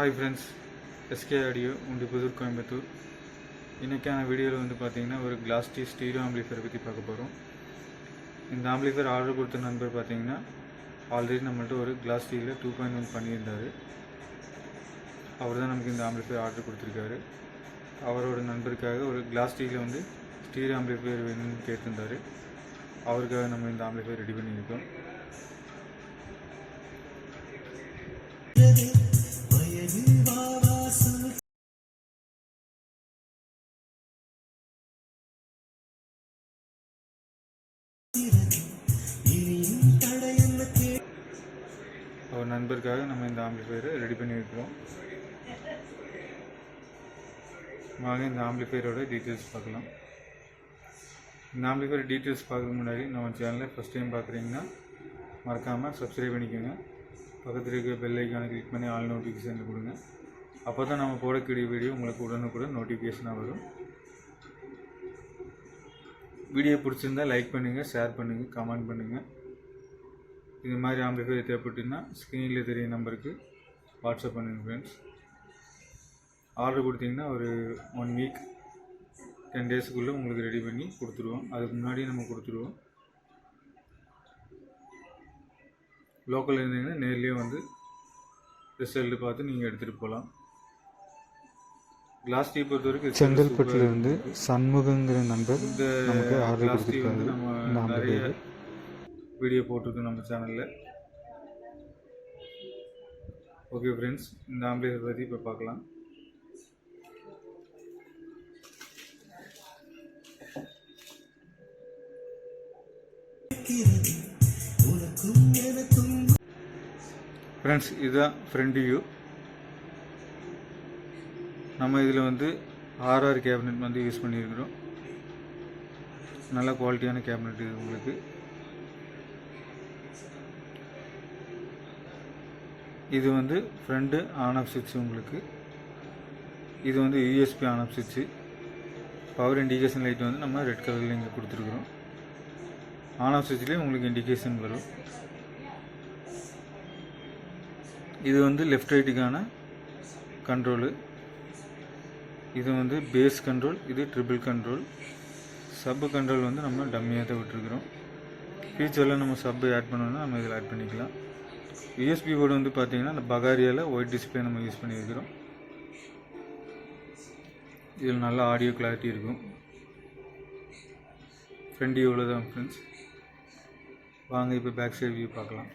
Hi friends, SK audio உண்டு புதூர் கோயம்புத்தூர். இன்றைக்கான வீடியோவில் வந்து பார்த்திங்கன்னா ஒரு கிளாஸ் டி ஸ்டீரியோ ஆம்பிளிஃபையர் பற்றி பார்க்க போகிறோம். இந்த ஆம்பிளிஃபையர் ஆர்டர் கொடுத்த நண்பர் பார்த்திங்கன்னா ஆல்ரெடி நம்மள்ட்ட ஒரு கிளாஸ் டீயில் 2.1 பண்ணியிருந்தார். அவர் தான் நமக்கு இந்த ஆம்பிளிஃபையர் ஆர்டர் கொடுத்துருக்காரு. அவரோட நண்பருக்காக ஒரு கிளாஸ் டீயில் வந்து ஸ்டீரியோ ஆம்பிளிஃபையர் வேணும்னு கேட்டிருந்தார். அவருக்காக நம்ம இந்த ஆம்பிளிஃபையர் ரெடி பண்ணியிருக்கோம். அவர் நண்பருக்காக நம்ம இந்த ஆம்பிளிஃபையரை ரெடி பண்ணியிருக்கிறோம். வாங்க இந்த ஆம்பிளிஃபையரோட டீட்டெயில்ஸ் பார்க்கலாம். இந்த ஆம்பிளிஃபையர் டீட்டெயில்ஸ் பார்க்கறதுக்கு முன்னாடி நம்ம சேனலை ஃபஸ்ட் டைம் பார்க்குறீங்கன்னா மறக்காமல் சப்ஸ்கிரைப் பண்ணிக்கோங்க. பக்கத்தில் இருக்க பெல் ஐக்கானை கிளிக் பண்ணி ஆல் நோட்டிஃபிகேஷன் கொடுங்க. அப்போ தான் நம்ம போடக்கூடிய வீடியோ உங்களுக்கு உடனுக்குடன் நோட்டிஃபிகேஷனாக வரும். வீடியோ பிடிச்சிருந்தால் லைக் பண்ணுங்கள், ஷேர் பண்ணுங்கள், கமெண்ட் பண்ணுங்கள். இது மாதிரி ஆம்பிளிஃபையர் தேவைப்பட்டுன்னா ஸ்க்ரீனில் தெரிய நம்பருக்கு வாட்ஸ்அப் பண்ணுங்கள் ஃப்ரெண்ட்ஸ். ஆர்டர் கொடுத்தீங்கன்னா ஒரு 1 வீக் 10 டேஸுக்குள்ளே உங்களுக்கு ரெடி பண்ணி கொடுத்துருவோம். அதுக்கு முன்னாடியே நம்ம கொடுத்துருவோம். லோக்கல் இருந்தீங்கன்னா நேர்லேயே வந்து ரிசல்ட் பார்த்து நீங்கள் எடுத்துகிட்டு போகலாம். கிளாஸ் டீ பொறுத்த வரைக்கும் செங்கல்பட்டுலேருந்து சண்முகங்கிற நண்பர் இந்த நமக்கு ஆர்டர் கொடுத்துருக்காரு. நம்ம நிறைய வீடியோ போட்டிருக்கோம் நம்ம சேனலில். ஓகே ஃப்ரெண்ட்ஸ், இந்த ஆம்பிளிஃபையர் பற்றி இப்போ பார்க்கலாம். ஃப்ரெண்ட்ஸ், இதுதான் ஃப்ரண்ட் வியூ. நம்ம இதில் வந்து RR கேபினட் வந்து யூஸ் பண்ணியிருக்கிறோம். நல்ல குவாலிட்டியான கேபினட் இது உங்களுக்கு. இது வந்து ஃப்ரண்ட்டு ஆன் ஆஃப் சுவிட்ச் உங்களுக்கு. இது வந்து USB ஆன் ஆஃப் சுவிட்சு. பவர் இண்டிகேஷன் லைட் வந்து நம்ம ரெட் கலரில் இங்கே கொடுத்துருக்குறோம். ஆன் ஆஃப் சுவிட்ச்லேயே உங்களுக்கு இண்டிகேஷன் வரும். இது வந்து லெஃப்ட் ரைட்டுக்கான கண்ட்ரோலு. இது வந்து பேஸ் கண்ட்ரோல், இது ட்ரிபிள் கண்ட்ரோல். சப்பு கண்ட்ரோல் வந்து நம்ம டம்மியாக தான் விட்டுருக்குறோம். ஃபியூச்சரில் நம்ம சப்பு ஆட் பண்ணோன்னா நம்ம இதில் ஆட் பண்ணிக்கலாம். USB போர்டு வந்து பார்த்திங்கன்னா அந்த பகாரியாவில் ஒயிட் டிஸ்பிளே நம்ம யூஸ் பண்ணியிருக்கிறோம். இதில் நல்ல ஆடியோ கிளாரிட்டி இருக்கும். ஃப்ரண்ட் வியூவில் தான் ஃப்ரெண்ட்ஸ். வாங்க இப்போ பேக் சைடு வியூ பார்க்கலாம்.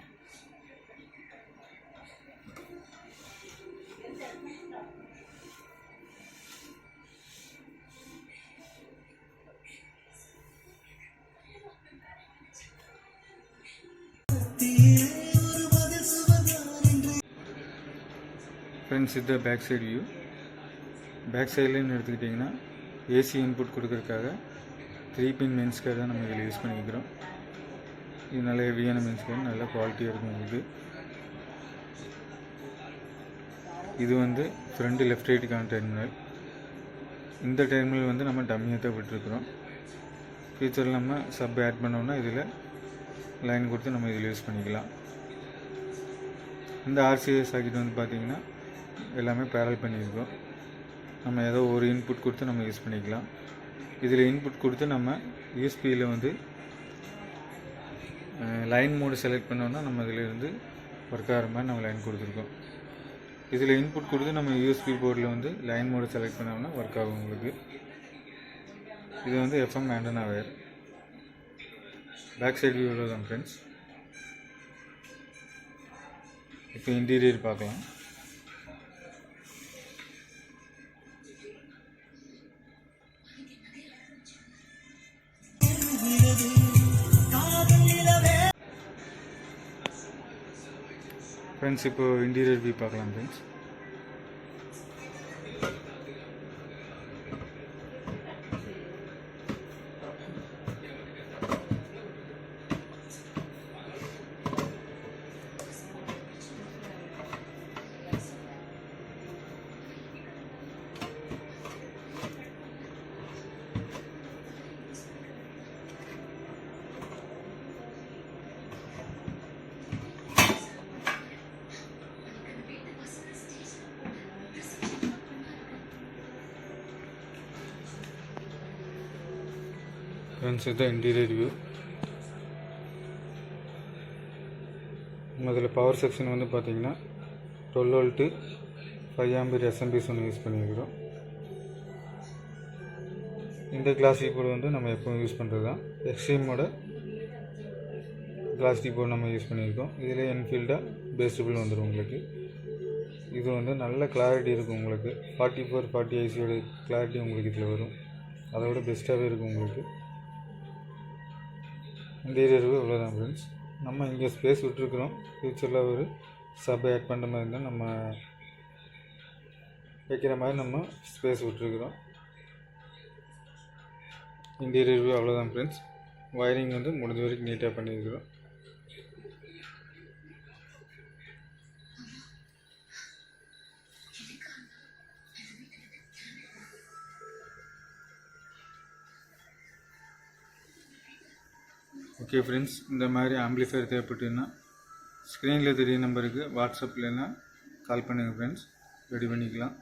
ஃப்ரெண்ட்ஸ், இது பேக் சைடு வியூ. பேக் சைட்லேன்னு எடுத்துக்கிட்டிங்கன்னா AC இன்புட் கொடுக்கறதுக்காக 3 பின் மெயின்ஸ் கார்டு தான் நம்ம இதில் யூஸ் பண்ணிக்கிறோம். இது நல்ல ஹெவியான மெயின்ஸ் கார்டு, நல்ல குவாலிட்டியாக இருக்கும் உங்களுக்கு. இது வந்து ஃப்ரண்ட் லெஃப்ட் ரைட்டுக்கான டெர்மினல். இந்த டெர்மினல் வந்து நம்ம டம்மியாக தான் விட்டுருக்குறோம். ஃபியூச்சரில் நம்ம சப் ஆட் பண்ணோம்னா இதில் லைன் கொடுத்து நம்ம இதில் யூஸ் பண்ணிக்கலாம். இந்த RCA சாக்கெட் வந்து பார்த்திங்கன்னா எல்லாமே பேரல் பண்ணியிருக்கோம். நம்ம ஏதோ ஒரு இன்புட் கொடுத்து நம்ம யூஸ் பண்ணிக்கலாம். இதில் இன்புட் கொடுத்து நம்ம USBயில் வந்து லைன் மோடு செலக்ட் பண்ணோன்னா நம்ம இதிலேருந்து ஒர்க் ஆகிற மாதிரி நம்ம லைன் கொடுத்துருக்கோம். இதில் இன்புட் கொடுத்து நம்ம USB போர்டில் வந்து லைன் மோடு செலக்ட் பண்ணோம்னா ஒர்க் ஆகும் உங்களுக்கு. இது வந்து FM antenna wire. Back side வியூவில் தான் ஃப்ரெண்ட்ஸ். இப்போ இன்டீரியர் பார்க்கலாம். ஃப்ரெண்ட்ஸ், இப்போ இன்டீரியர் வியூ பார்க்கலாம் ஃப்ரெண்ட்ஸ். ஃப்ரெண்ட்ஸ் இதுதான் இன்டீரியர் வியூ. அதில் பவர் செக்ஷன் வந்து பார்த்தீங்கன்னா 12 வோல்ட்டு 5 ஆம்பியர் எஸ்எம்பிஎஸ் ஒன்று யூஸ் பண்ணியிருக்கிறோம். இந்த கிளாஸ் கீபோர்டு வந்து நம்ம எப்பவும் யூஸ் பண்ணுறது தான். எக்ஸ்ட்ரீமோட கிளாஸ் கீபோர்டு நம்ம யூஸ் பண்ணியிருக்கோம். இதில் என்ஃபீல்டாக பேஸ்டபிள் வந்துடும் உங்களுக்கு. இது வந்து நல்ல கிளாரிட்டி இருக்கும் உங்களுக்கு. 4440 ஐசியோட கிளாரிட்டி உங்களுக்கு இதில் வரும். அதோட பெஸ்ட்டாகவே இருக்கும் உங்களுக்கு. இன்டீரியர் இவ்வளோதான் ஃப்ரெண்ட்ஸ். நம்ம இங்கே ஸ்பேஸ் விட்டுருக்குறோம். ஃப்யூச்சரில் ஒரு சப் ஆட் பண்ணுற மாதிரி இருந்தால் நம்ம வைக்கிற மாதிரி நம்ம ஸ்பேஸ் விட்டுருக்குறோம். இன்டீரியர் வியூ அவ்வளோதான் ஃப்ரெண்ட்ஸ். வயரிங் வந்து முடிஞ்ச வரைக்கும் நீட்டாக பண்ணியிருக்கிறோம். ஓகே ஃப்ரெண்ட்ஸ், இந்த மாதிரி ஆம்பிளிஃபையர் தேவைப்பட்டுன்னா ஸ்க்ரீனில் தெரிய நம்பருக்கு வாட்ஸ்அப்லன்னா கால் பண்ணுங்கள் ஃப்ரெண்ட்ஸ், ரெடி பண்ணிக்கலாம்.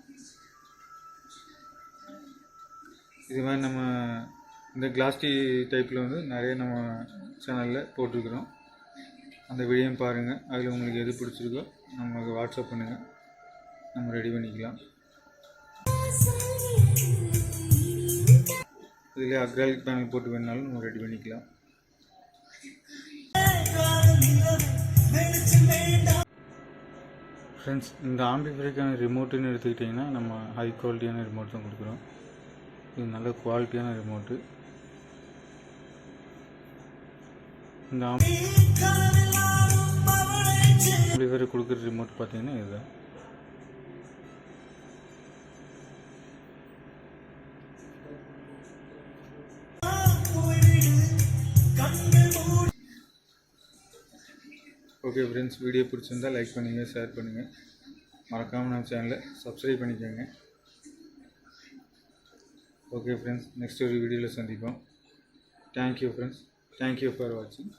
இது மாதிரி நம்ம இந்த கிளாஸ் டீ டைப்பில் வந்து நிறைய நம்ம சேனலில் போட்டிருக்கிறோம். அந்த வீடியோ பாருங்கள். அதில் உங்களுக்கு எது பிடிச்சிருக்கோ நமக்கு வாட்ஸ்அப் பண்ணுங்கள், நம்ம ரெடி பண்ணிக்கலாம். இதில் அக்ராலிக் பேனல் போட்டு வேணாலும் நம்ம ரெடி பண்ணிக்கலாம். ஃப்ரெண்ட்ஸ், இந்த ஆம்பிளிஃபையருக்கான ரிமோட்டுன்னு எடுத்துக்கிட்டிங்கன்னா நம்ம ஹை குவாலிட்டியான ரிமோட் தான் கொடுக்குறோம். இது நல்ல குவாலிட்டியான ரிமோட்டு. இந்த ஆம்பிளிஃபையர் கொடுக்குற ரிமோட் பார்த்தீங்கன்னா இதுதான். ஓகே ஃப்ரெண்ட்ஸ், வீடியோ பிடிச்சிருந்தால் லைக் பண்ணுங்கள், ஷேர் பண்ணுங்கள். மறக்காமல் நம்ம சேனலை சப்ஸ்கிரைப் பண்ணிக்கோங்க. ஓகே ஃப்ரெண்ட்ஸ், நெக்ஸ்ட் ஒரு வீடியோவில் சந்திப்போம். தேங்க்யூ ஃப்ரெண்ட்ஸ், தேங்க்யூ ஃபார் வாட்சிங்.